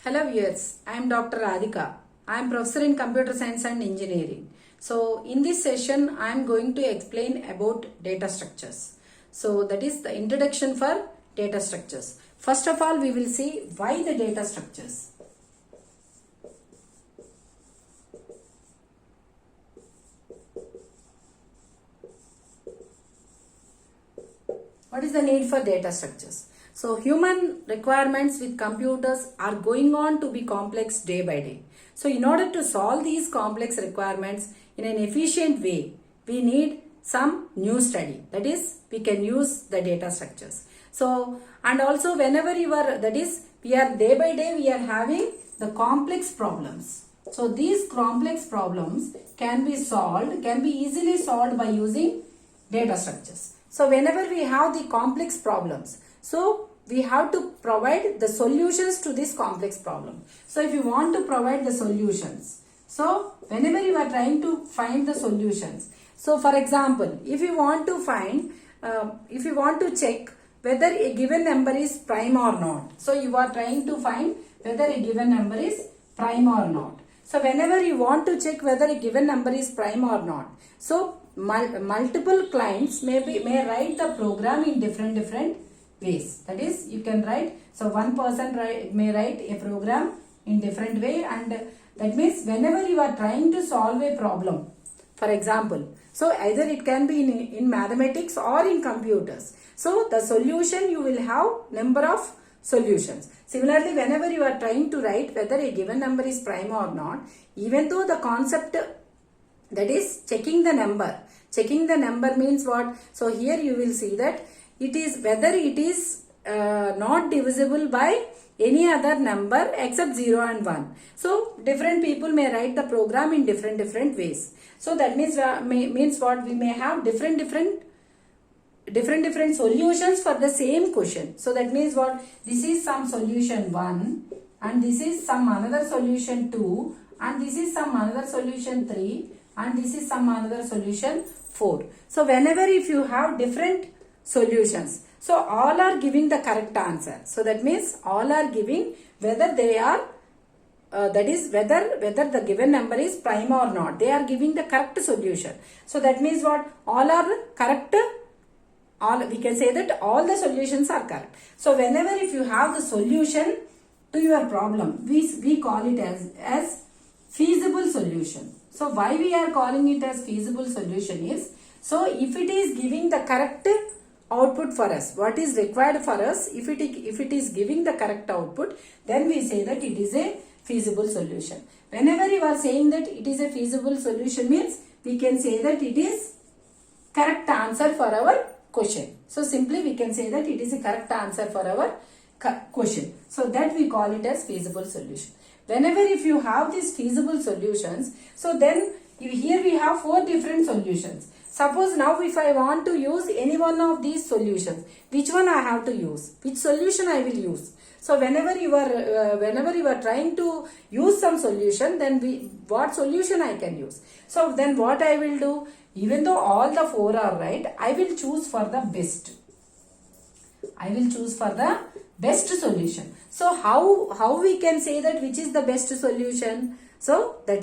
Hello viewers, I am Dr. Radhika. I am professor in computer science and engineering. So in this session I am going to explain about data structures. So that is the introduction for data structures. First of all we will see why the data structures. What is the need for data structures? So human requirements with computers are going on to be complex day by day. So in order to solve these complex requirements in an efficient way, we need some new study. That is, we can use the data structures. So, and also whenever you are, that is, we are day by day, we are having the complex problems. So these complex problems can be solved, can be easily solved by using data structures. So whenever we have the complex problems, so we have to provide the solutions to this complex problem. So if you want to provide the solutions, so whenever you are trying to find the solutions, so for example, if you want to find, if you want to check whether a given number is prime or not. So you are trying to find whether a given number is prime or not. So whenever you want to check whether a given number is prime or not, so multiple clients may write the program in different ways. That is, you can write, so one person may write a program in different way, and that means whenever you are trying to solve a problem, for example, so either it can be in mathematics or in computers. So the solution, you will have number of solutions. Similarly, whenever you are trying to write whether a given number is prime or not, even though the concept, that is checking the number means what? So here you will see that it is whether it is not divisible by any other number except 0 and 1. So different people may write the program in different ways. So that means what? We may have different solutions for the same question. So that means what? This is some solution 1 and this is some another solution 2 and this is some another solution 3 and this is some another solution 4. So whenever if you have different solutions, so all are giving the correct answer. So that means all are giving whether they are, that is whether the given number is prime or not. They are giving the correct solution. So that means what? All are correct. All, we can say that all the solutions are correct. So whenever if you have the solution to your problem, we call it as feasible solution. So why we are calling it as feasible solution is, so if it is giving the correct output for us, what is required for us, if it is giving the correct output, then we say that it is a feasible solution. Whenever you are saying that it is a feasible solution means, we can say that it is correct answer for our question. So simply we can say that it is a correct answer for our question. So that we call it as feasible solution. Whenever if you have these feasible solutions, so then here we have 4 different solutions. Suppose now if I want to use any one of these solutions, which one I have to use? Which solution I will use? So whenever you are trying to use some solution, then what solution I can use? So then what I will do? Even though all the 4 are right, I will choose for the best. I will choose for the best solution. So how we can say that which is the best solution? So that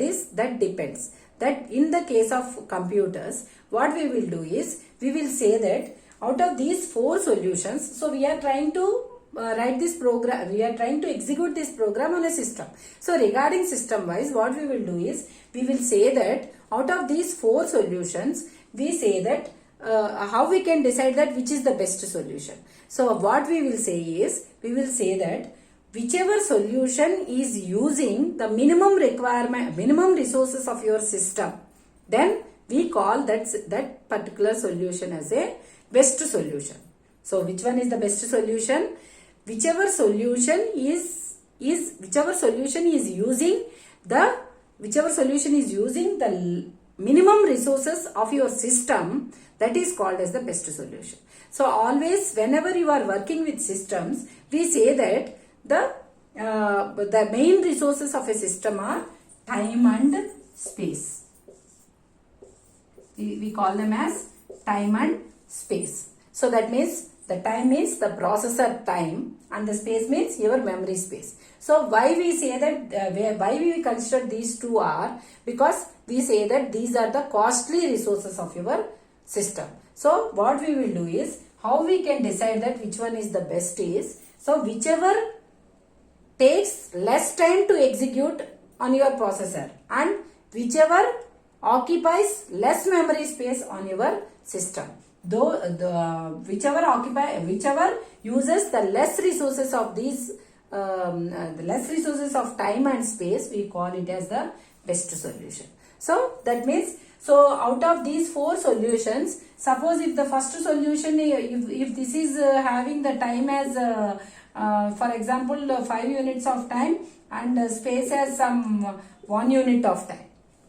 depends. That in the case of computers, what we will do is, we will say that out of these 4 solutions, so we are trying to write this program, we are trying to execute this program on a system. So regarding system wise, what we will do is, we will say that out of these 4 solutions, we say that how we can decide that which is the best solution. So what we will say is, we will say that whichever solution is using the minimum resources of your system, then we call that particular solution as a best solution. So which one is the best solution? Whichever solution is using the minimum resources of your system, that is called as the best solution. So always whenever you are working with systems, we say that the main resources of a system are time and space. We call them as time and space. So that means The time means the processor time and the space means your memory space. So why we say that, why we consider these two are, because we say that these are the costly resources of your system. So what we will do is, how we can decide that which one is the best is, so whichever takes less time to execute on your processor and whichever occupies less memory space on your system. Though whichever uses the less resources of these the less resources of time and space, we call it as the best solution. So that means, so out of these four solutions, suppose if the first solution, if this is having the time as for example 5 units of time and space as some 1 unit of time,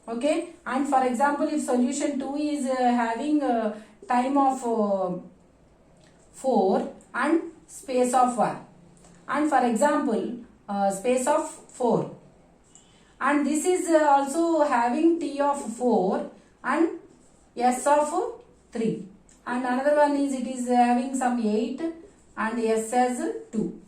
okay, and for example if solution 2 is having time of 4 and space of 1, and for example space of 4, and this is also having t of 4 and s of 3, and another one is it is having some 8 and s as 2.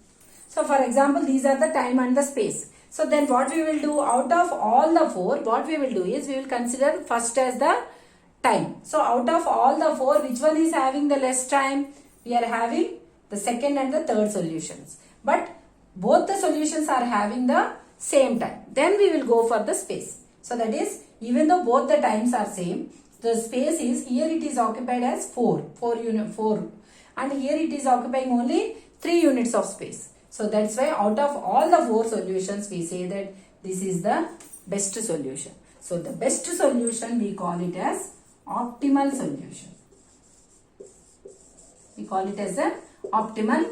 So for example these are the time and the space. So then what we will do, out of all the four, what we will do is we will consider first as the time. So out of all the four, which one is having the less time? We are having the second and the third solutions. But both the solutions are having the same time. Then we will go for the space. So that is, even though both the times are same, the space is, here it is occupied as 4 and here it is occupying only 3 units of space. So that's why out of all the four solutions, we say that this is the best solution. So the best solution, we call it as optimal solution. We call it as an optimal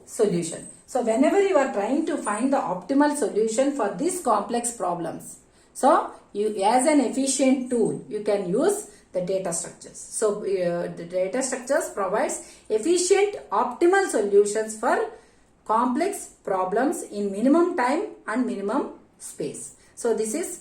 solution. So whenever you are trying to find the optimal solution for these complex problems, so you, as an efficient tool, you can use the data structures. So the data structures provides efficient optimal solutions for complex problems in minimum time and minimum space. So this is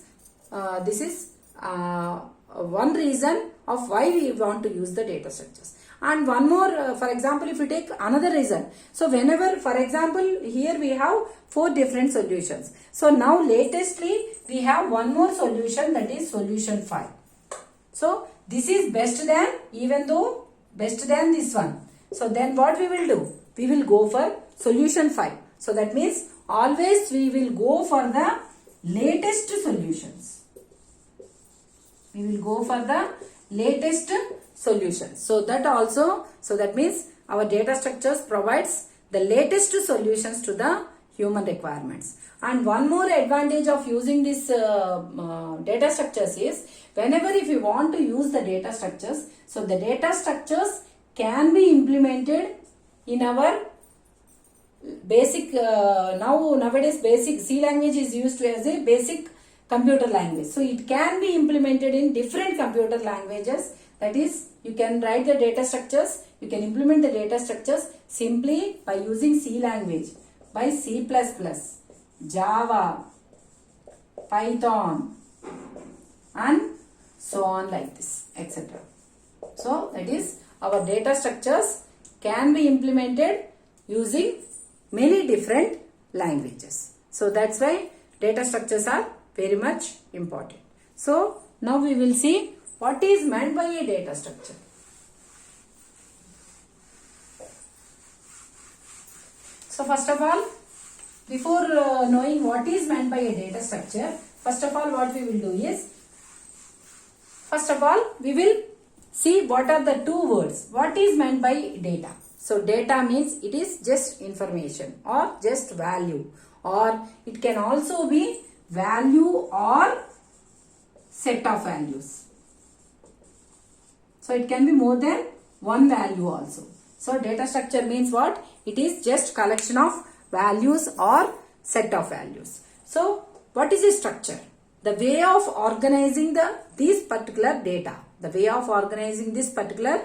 one reason of why we want to use the data structures. And one more, for example, if we take another reason. So whenever, for example, here we have 4 different solutions. So now latestly we have one more solution, that is solution 5. So this is best than, even though best than this one. So then what we will do? We will go for solution 5. So that means always we will go for the latest solutions. We will go for the latest solutions. So that also, so that means our data structures provides the latest solutions to the human requirements. And one more advantage of using this data structures is, whenever if you want to use the data structures, so the data structures can be implemented in our basic, nowadays basic C language is used as a basic computer language. So it can be implemented in different computer languages. That is, you can write the data structures, you can implement the data structures simply by using C language, by C++, Java, Python, and so on like this, etc. So that is, our data structures can be implemented using many different languages. So that's why data structures are very much important. So now we will see what is meant by a data structure. So first of all, before knowing what is meant by a data structure, first of all what we will do is, first of all we will see what are the two words. What is meant by data? So data means it is just information or just value, or it can also be value or set of values. So it can be more than one value also. So data structure means what? It is just collection of values or set of values. So what is a structure? The way of organizing this particular data, the way of organizing this particular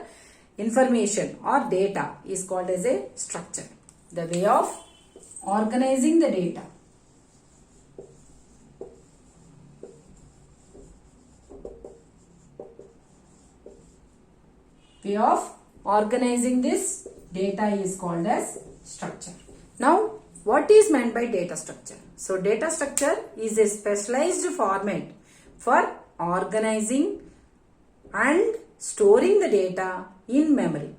information or data is called as a structure. The way of organizing the data. Way of organizing this data is called as structure. Now, what is meant by data structure? So, data structure is a specialized format for organizing and storing the data in memory.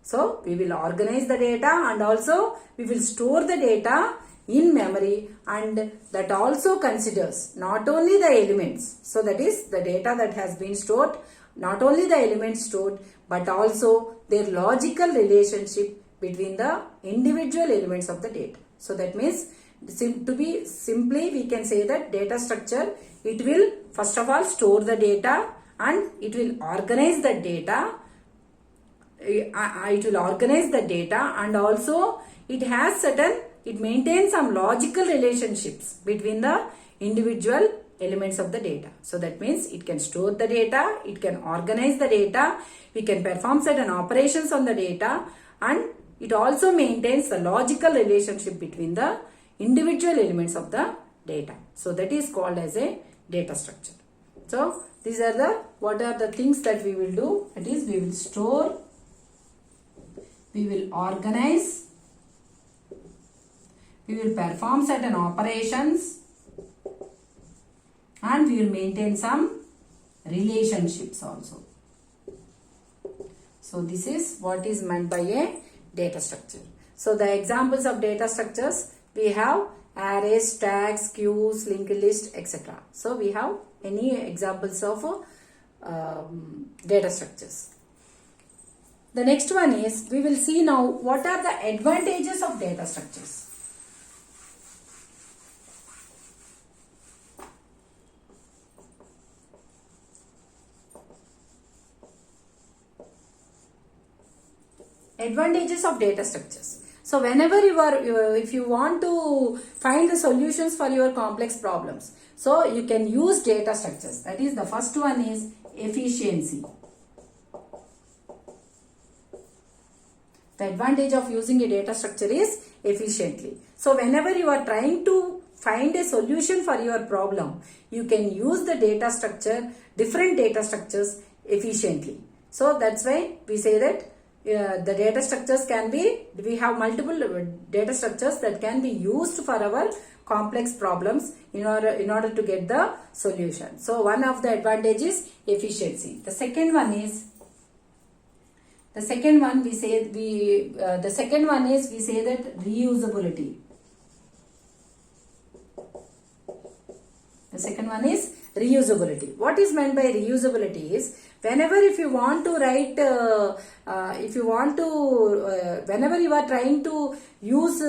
So, we will organize the data and also we will store the data in memory, and that also considers not only the elements. So, that is the data that has been stored, not only the elements stored but also their logical relationship between the individual elements of the data. So, that means to be simply we can say that data structure, it will first of all store the data and it will organize the data. It will organize the data and also it maintains some logical relationships between the individual elements of the data. So that means it can store the data, it can organize the data, we can perform certain operations on the data, and it also maintains the logical relationship between the individual elements of the data. So that is called as a data structure. So these are what are the things that we will do. That is, we will store, we will organize, we will perform certain operations, and we will maintain some relationships also. So this is what is meant by a data structure. So the examples of data structures, we have arrays, tags, queues, linked list, etc. So we have any examples of data structures. The next one is, we will see now what are the advantages of data structures. Advantages of data structures. So whenever if you want to find the solutions for your complex problems, so you can use data structures. That is, the first one is efficiency. The advantage of using a data structure is efficiently. So whenever you are trying to find a solution for your problem, you can use the data structure, different data structures efficiently. So that's why we say that the data structures can be, we have multiple data structures that can be used for our complex problems in order to get the solution. So one of the advantages is efficiency. The second one is, we say that reusability. The second one is reusability. What is meant by reusability is, whenever if you want to write, whenever you are trying to use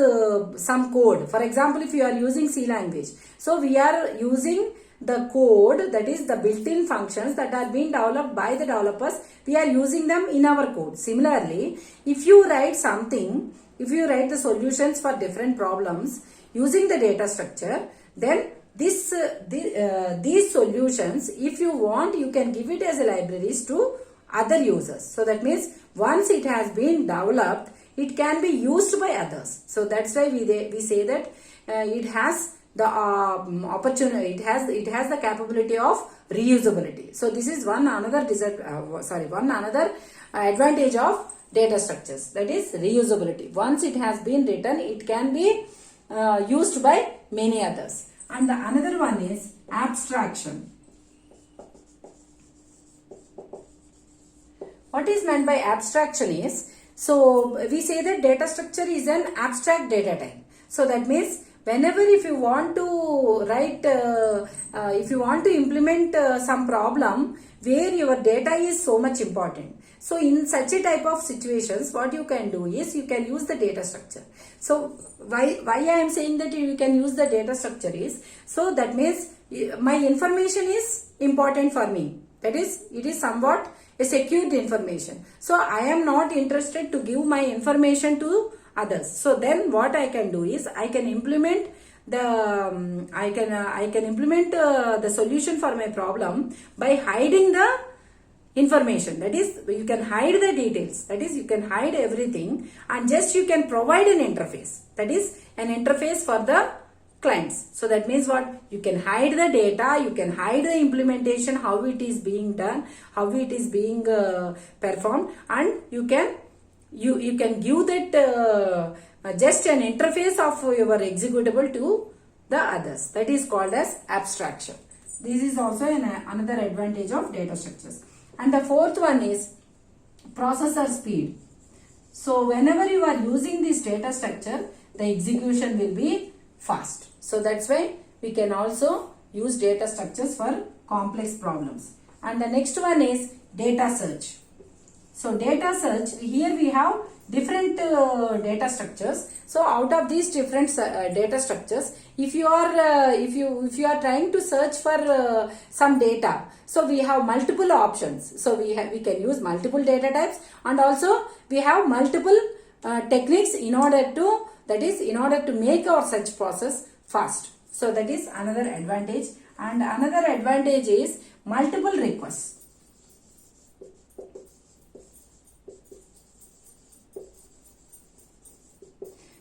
some code, for example, if you are using C language, so we are using the code, that is the built-in functions that are being developed by the developers, we are using them in our code. Similarly, if you write something, if you write the solutions for different problems using the data structure, then these solutions, if you want, you can give it as a libraries to other users. So that means once it has been developed, it can be used by others. So that's why we say that it has the opportunity, it has the capability of reusability. So this is one another advantage of data structures, that is reusability. Once it has been written, it can be used by many others. And the another one is abstraction. What is meant by abstraction is, so we say that data structure is an abstract data type. So that means whenever if you want to write, if you want to implement some problem where your data is so much important. So in such a type of situations, what you can do is you can use the data structure. So why I am saying that you can use the data structure is, so that means my information is important for me. That is, it is somewhat a secured information. So I am not interested to give my information to others. So then what I can do is I can implement the the solution for my problem by hiding the information. That is, you can hide the details. That is, you can hide everything and just you can provide an interface. That is an interface for the clients. So that means what? You can hide the data, you can hide the implementation, how it is being done, how it is being performed, and you can you can give that just an interface of your executable to the others. That is called as abstraction. This is also another advantage of data structures. And the fourth one is processor speed. So whenever you are using this data structure, the execution will be fast. So that's why we can also use data structures for complex problems. And the next one is data search. So data search, here we have different data structures. So out of these different data structures, if you are trying to search for some data, so we have multiple options. So we can use multiple data types, and also we have multiple techniques in order to make our search process fast. So that is another advantage. And another advantage is multiple requests.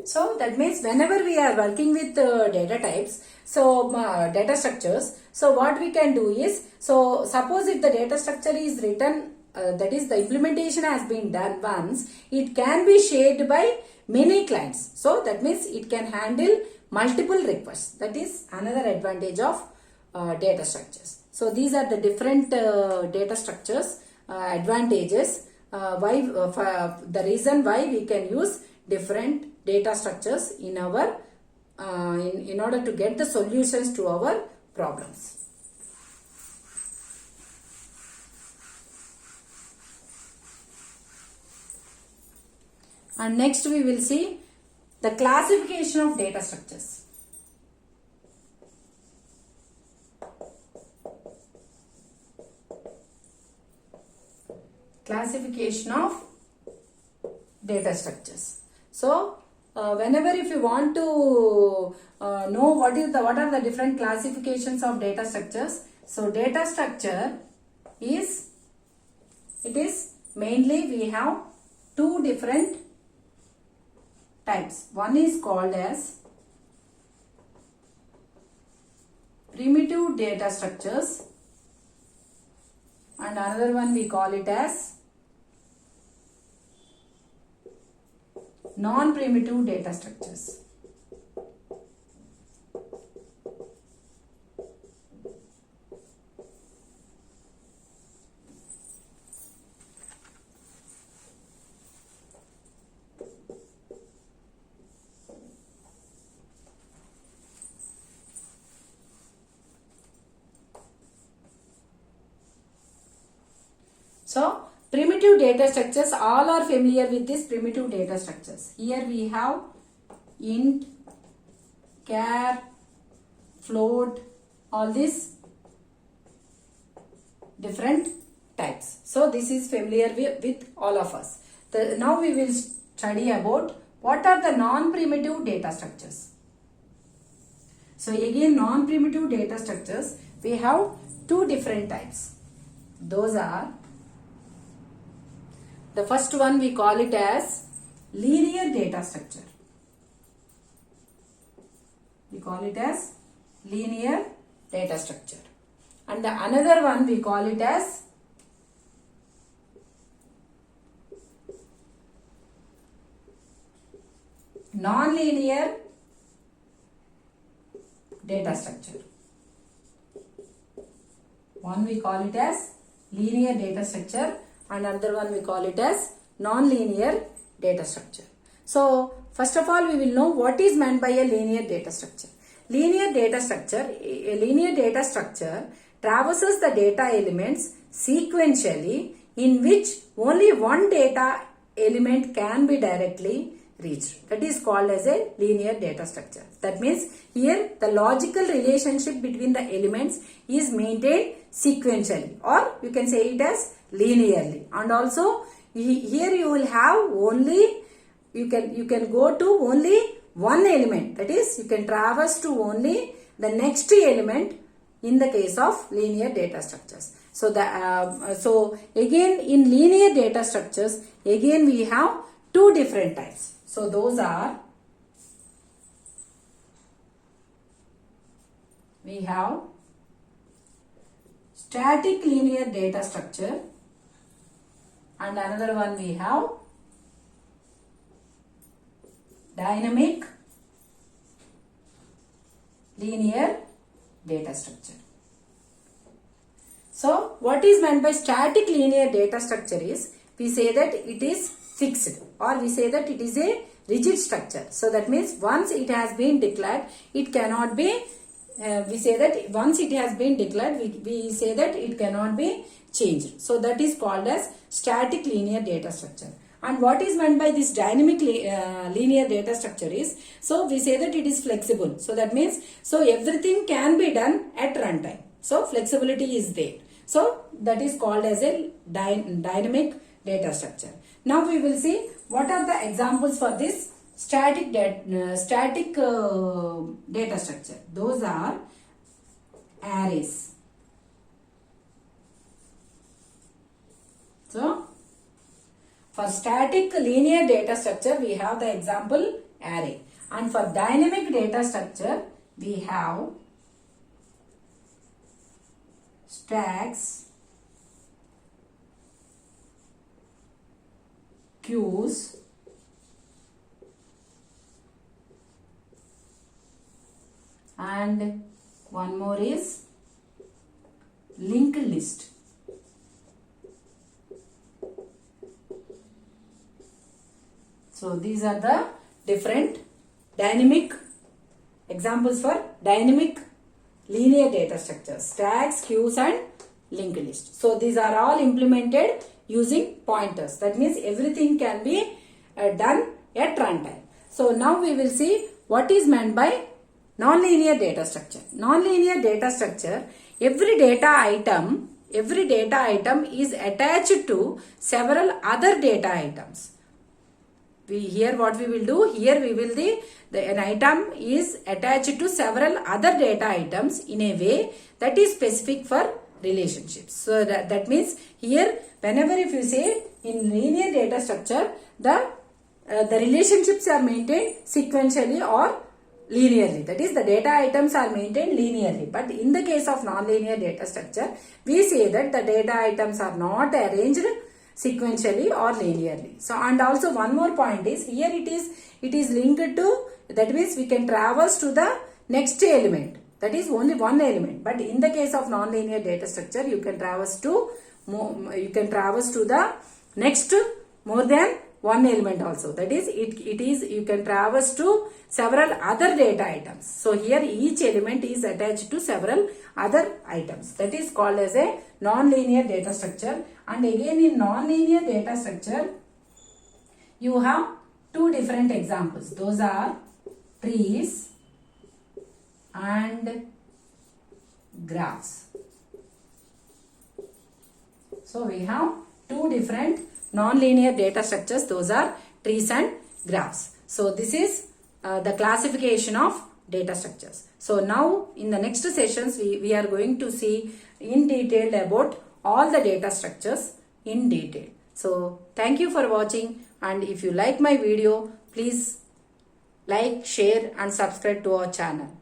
So that means whenever we are working with data types, so data structures, so what we can do is, so suppose if the data structure is written, that is the implementation has been done once, it can be shared by many clients. So that means it can handle multiple requests. That is another advantage of data structures. So these are the different data structures advantages, the reason why we can use different data structures in our in order to get the solutions to our problems. And next we will see the classification of data structures. Classification of data structures. So whenever if you want to know what are the different classifications of data structures, so data structure is mainly we have two different types. One is called as primitive data structures, and another one we call it as non-primitive data structures. So primitive data structures, all are familiar with this primitive data structures. Here we have int, char, float, all these different types. So this is familiar with all of us. Now we will study about what are the non-primitive data structures. So again, non-primitive data structures, we have two different types. Those are, the first one we call it as linear data structure. We call it as linear data structure. And the another one we call it as non-linear data structure. One we call it as linear data structure, and another one we call it as non-linear data structure. So first of all, we will know what is meant by a linear data structure. A linear data structure traverses the data elements sequentially, in which only one data element can be directly reached. That is called as a linear data structure. That means here the logical relationship between the elements is maintained sequentially, or you can say it as linearly. And also here you will have only, you can go to only one element, that is you can traverse to only the next element in the case of linear data structures. So so again in linear data structures, again we have two different types. So those are, we have static linear data structure, and another one we have dynamic linear data structure. So what is meant by static linear data structure is, we say that it is fixed, or we say that it is a rigid structure. So that means once it has been declared, it cannot be, we say that once it has been declared, we say that it cannot be changed. So that is called as static linear data structure. And what is meant by this dynamic linear data structure is, so we say that it is flexible. So that means, so everything can be done at runtime. So flexibility is there. So that is called as a dynamic data structure. Now we will see what are the examples for this static data structure. Those are arrays. So for static linear data structure, we have the example array. And for dynamic data structure, we have stacks, queues, and one more is linked list. So these are the different dynamic examples for dynamic linear data structures: stacks, queues, and linked list. So these are all implemented using pointers. That means everything can be done at runtime. So now we will see what is meant by nonlinear data structure. Nonlinear data structure, every data item is attached to several other data items. What we will do, here we will an item is attached to several other data items in a way that is specific for relationships. So that means here, whenever if you say in linear data structure, the relationships are maintained sequentially or linearly. That is, the data items are maintained linearly. But in the case of nonlinear data structure, we say that the data items are not arranged sequentially or linearly. So, and also one more point is, here it is linked to, that means we can traverse to the next element. That is only one element. But in the case of nonlinear data structure, you can traverse to the next more than one element also. That is, you can traverse to several other data items. So here each element is attached to several other items. That is called as a nonlinear data structure. And again, in nonlinear data structure, you have two different examples. Those are trees and graphs. So we have two different nonlinear data structures. Those are trees and graphs. So this is the classification of data structures. So now in the next sessions, we are going to see in detail about all the data structures in detail. So thank you for watching, and if you like my video, please like, share and subscribe to our channel.